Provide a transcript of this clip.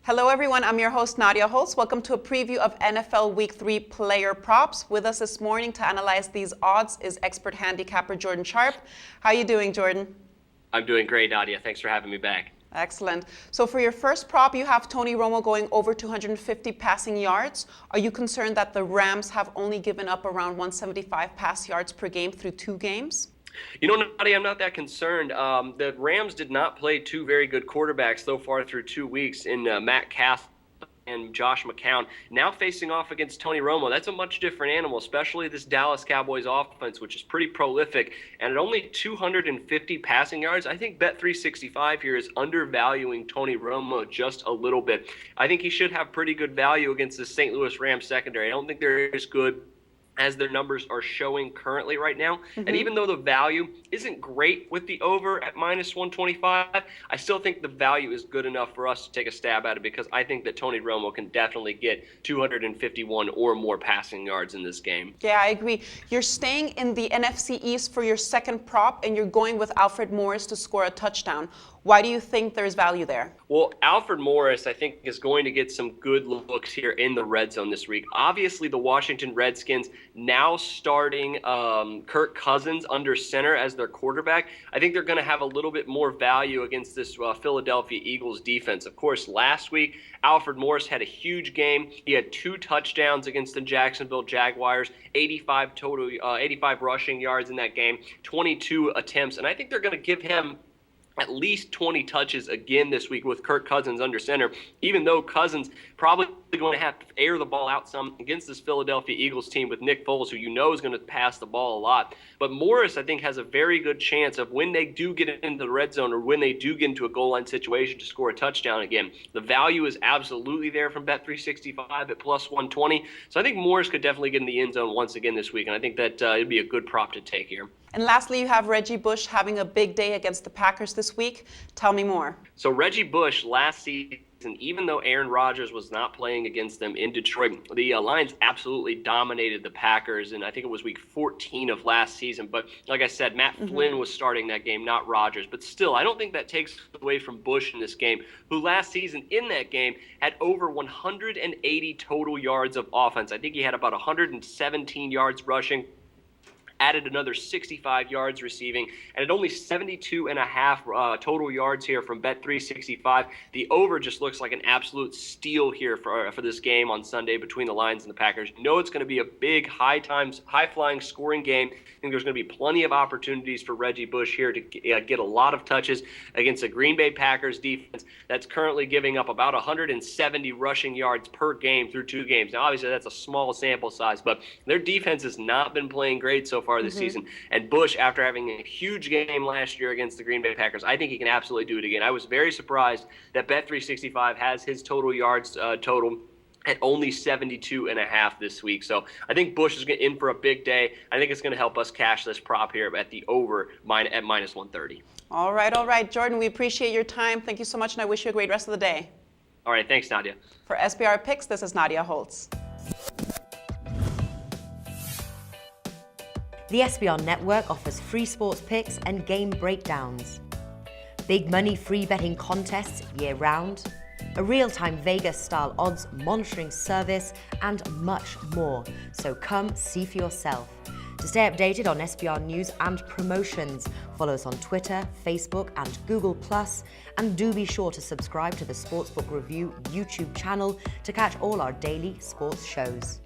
Hello everyone, I'm your host Nadia Holtz. Welcome to a preview of NFL Week 3 player props. With us this morning to analyze these odds is expert handicapper Jordan Sharp. How are you doing, Jordan? I'm doing great, Nadia. Thanks for having me back. Excellent. So for your first prop, you have Tony Romo going over 250 passing yards. Are you concerned that the Rams have only given up around 175 pass yards per game through 2 games? You know, Nadia, I'm not that concerned. The Rams did not play 2 very good quarterbacks so far through 2 weeks in Matt Cass and Josh McCown. Now facing off against Tony Romo, that's a much different animal, especially this Dallas Cowboys offense, which is pretty prolific. And at only 250 passing yards, I think Bet365 here is undervaluing Tony Romo just a little bit. I think he should have pretty good value against the St. Louis Rams secondary. I don't think they're as good as their numbers are showing currently right now. And even though the value isn't great with the over at minus 125, I still think the value is good enough for us to take a stab at it, because I think that Tony Romo can definitely get 251 or more passing yards in this game. Yeah, I agree. You're staying in the NFC East for your second prop, and you're going with Alfred Morris to score a touchdown. Why do you think there's value there? Well, Alfred Morris, I think, is going to get some good looks here in the red zone this week. Obviously, the Washington Redskins now starting Kirk Cousins under center as their quarterback. I think they're going to have a little bit more value against this Philadelphia Eagles defense. Of course, last week, Alfred Morris had a huge game. He had 2 touchdowns against the Jacksonville Jaguars, 85 rushing yards in that game, 22 attempts. And I think they're going to give him at least 20 touches again this week with Kirk Cousins under center, even though Cousins probably going to have to air the ball out some against this Philadelphia Eagles team with Nick Foles, who you know is going to pass the ball a lot. But Morris, I think, has a very good chance of, when they do get into the red zone or when they do get into a goal line situation, to score a touchdown again. The value is absolutely there from Bet365 at plus 120. So I think Morris could definitely get in the end zone once again this week, and I think that it'd be a good prop to take here. And lastly, you have Reggie Bush having a big day against the Packers this week. Tell me more. So Reggie Bush last season, even though Aaron Rodgers was not playing against them in Detroit, the Lions absolutely dominated the Packers, and I think it was week 14 of last season. But like I said, Matt Flynn was starting that game, not Rodgers. But still, I don't think that takes away from Bush in this game, who last season in that game had over 180 total yards of offense. I think he had about 117 yards rushing, added another 65 yards receiving, and at only 72.5 total yards here from Bet365. The over just looks like an absolute steal here for this game on Sunday between the Lions and the Packers. You know it's going to be a big, high-flying scoring game. I think there's going to be plenty of opportunities for Reggie Bush here to get a lot of touches against the Green Bay Packers defense that's currently giving up about 170 rushing yards per game through 2 games. Now, obviously, that's a small sample size, but their defense has not been playing great so far this season. And Bush, after having a huge game last year against the Green Bay Packers, I think he can absolutely do it again. I was very surprised that Bet365 has his total yards total at only 72.5 this week. So I think Bush is in for a big day. I think it's going to help us cash this prop here at the over at minus 130. All right. Jordan, we appreciate your time. Thank you so much, and I wish you a great rest of the day. All right. Thanks, Nadia. For SBR Picks, this is Nadia Holtz. The SBR Network offers free sports picks and game breakdowns, big money free betting contests year-round, a real-time Vegas-style odds monitoring service, and much more. So come see for yourself. To stay updated on SBR news and promotions, follow us on Twitter, Facebook, and Google+, and do be sure to subscribe to the Sportsbook Review YouTube channel to catch all our daily sports shows.